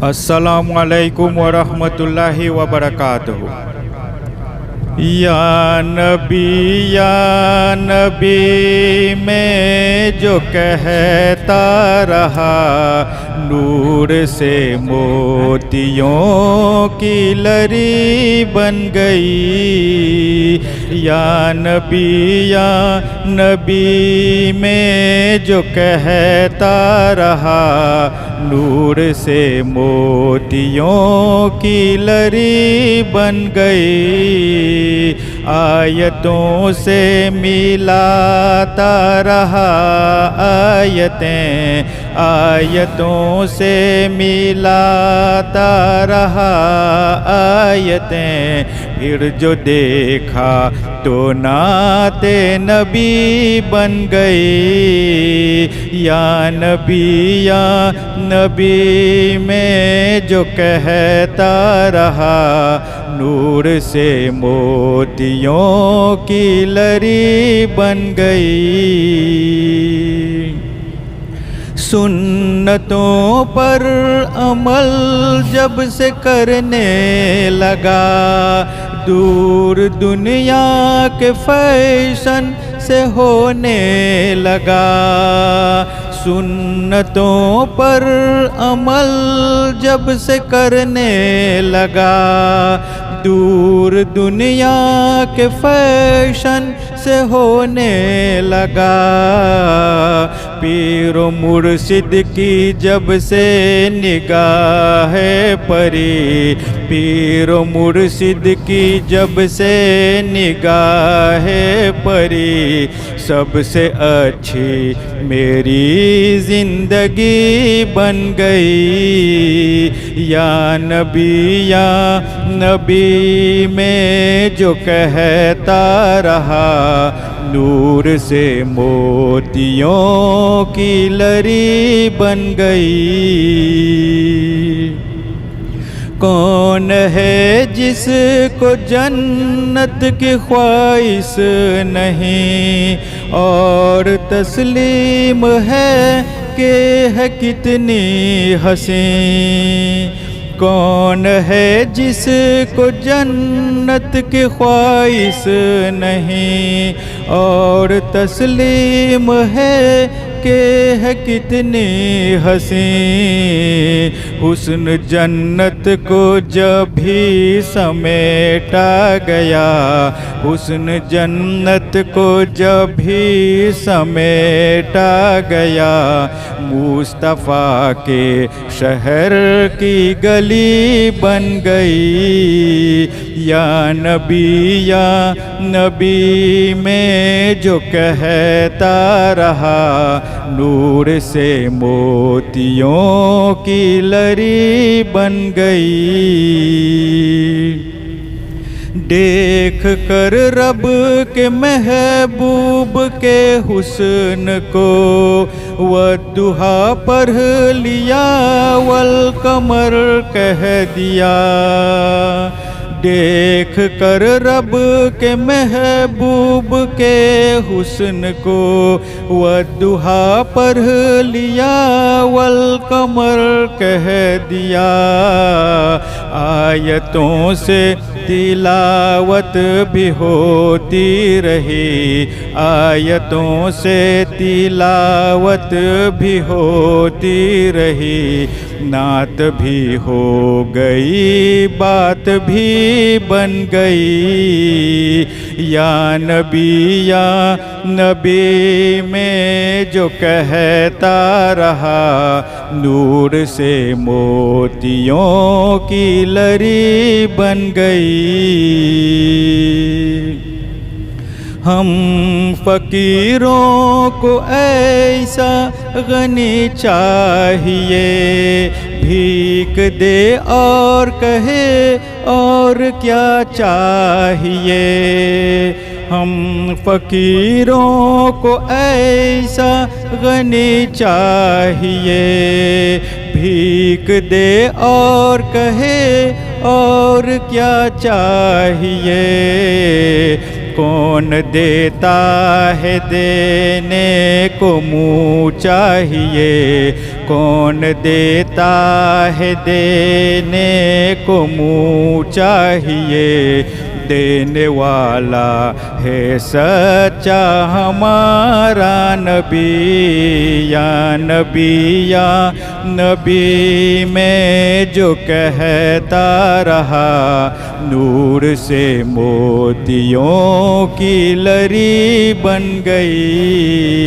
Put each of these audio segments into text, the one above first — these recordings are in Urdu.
السلام علیکم ورحمۃ اللہ وبرکاتہ۔ یا نبی میں جو کہتا رہا، نور سے موتیوں کی لری بن گئی۔ یا نبی میں جو کہتا رہا، نور سے موتیوں کی لری بن گئی۔ آیتوں سے ملاتا رہا، آیتوں سے ملاتا رہا آیتیں، پھر جو دیکھا تو نعت نبی بن گئی۔ یا نبی میں جو کہتا رہا، نور سے موتیوں کی لری بن گئی۔ سنتوں پر عمل جب سے کرنے لگا، دور دنیا کے فیشن سے ہونے لگا۔ سنتوں پر عمل جب سے کرنے لگا، دور دنیا کے فیشن سے ہونے لگا۔ پیر و مرشد کی جب سے نگاہ پری، پیر و مرشد کی جب سے نگاہ پری، سب سے اچھی میری زندگی بن گئی۔ یا نبی میں جو کہتا رہا، نور سے موتیوں کی لری بن گئی۔ کون ہے جس کو جنت کی خواہش نہیں، اور تسلیم ہے کہ ہے کتنی حسین۔ کون ہے جس کو جنت کی خواہش نہیں، اور تسلیم ہے کہ ہے کتنی حسین۔ حسن جنت کو جب بھی سمیٹا گیا، حسن جنت کو جب بھی سمیٹا گیا، مصطفیٰ کے شہر کی گلی بن گئی۔ یا نبی میں جو کہتا رہا، نور سے موتیوں کی لری بن گئی۔ دیکھ کر رب کے محبوب کے حسن کو، والضحیٰ پڑھ لیا والقمر کہہ دیا۔ دیکھ کر رب کے محبوب کے حسن کو، والضحیٰ پڑھ لیا والقمر کہہ دیا۔ آیتوں سے تلاوت بھی ہوتی رہی، آیتوں سے تلاوت بھی ہوتی رہی، نعت بھی ہو گئی، بات بھی بن گئی۔ یا نبی میں جو کہتا رہا، نور سے موتیوں کی لری بن گئی۔ ہم فقیروں کو ایسا غنی چاہیے، بھیک دے اور کہے اور کیا چاہیے۔ ہم فقیروں کو ایسا غنی چاہیے، بھیک دے اور کہے اور کیا چاہیے۔ کون دیتا ہے دینے کو منہ چاہیے، کون دیتا ہے دینے کو منہ چاہیے دینے والا ہے سچا ہمارا نبی یا نبی میں جو کہتا رہا نور سے موتیوں کی لری بن گئی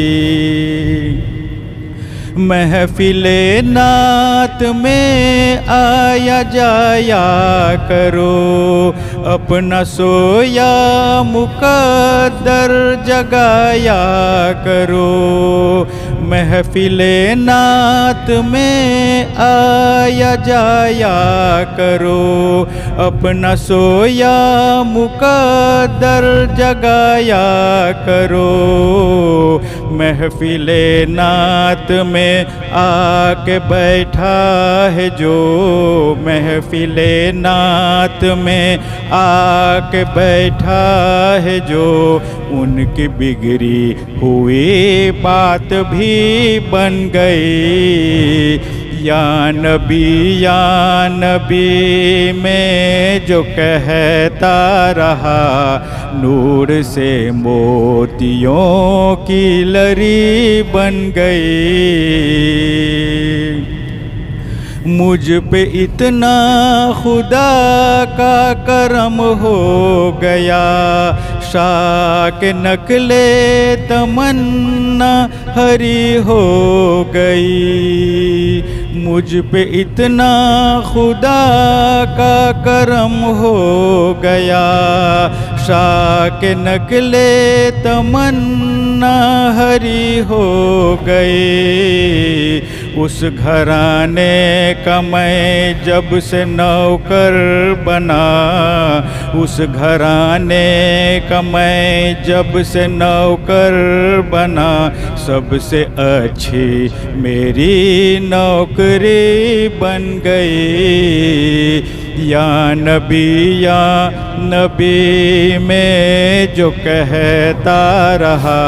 محفل نعت میں آیا جایا کرو اپنا سویا مقدر جگایا کرو محفل نعت میں آیا جایا کرو اپنا سویا مقدر جگایا کرو محفل نعت میں آ کے بیٹھا ہے جو محفل نعت میں آ کے بیٹھا ہے جو ان کی بگڑی ہوئی بات بھی بن گئی یا نبی میں جو کہتا رہا نور سے موتیوں کی لری بن گئی مجھ پہ اتنا خدا کا کرم ہو گیا شاک نقلے تمنا ہری ہو گئی مجھ پہ اتنا خدا کا کرم ہو گیا شاک نقلے تمنا ہری ہو گئی اس گھرانے کا میں جب سے نوکر بنا اس گھرانے کا میں جب سے نوکر بنا سب سے اچھی میری نوکری بن گئی یا نبی میں جو کہتا رہا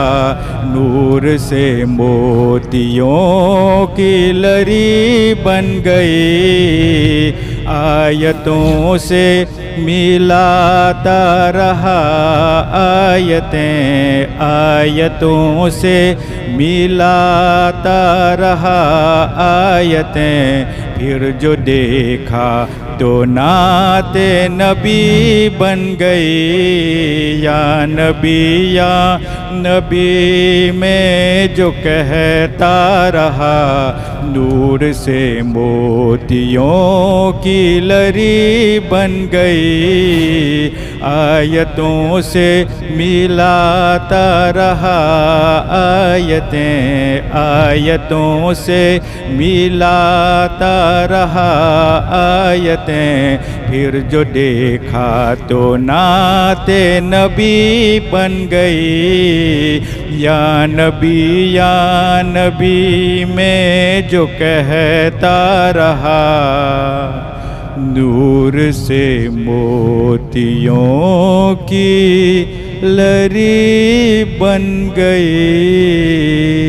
نور سے موتیوں کی لری بن گئی آیتوں سے ملاتا رہا آیتوں سے ملاتا رہا آیتیں پھر جو دیکھا تو نعت نبی بن گئی یا نبی میں جو کہتا رہا نور سے موتیوں کی لری بن گئی آیتوں سے ملاتا رہا آیتوں سے ملاتا رہا آیتیں پھر جو دیکھا تو نعت نبی بن گئی یا نبی میں جو کہتا رہا نور سے موتیوں کی لری بن گئی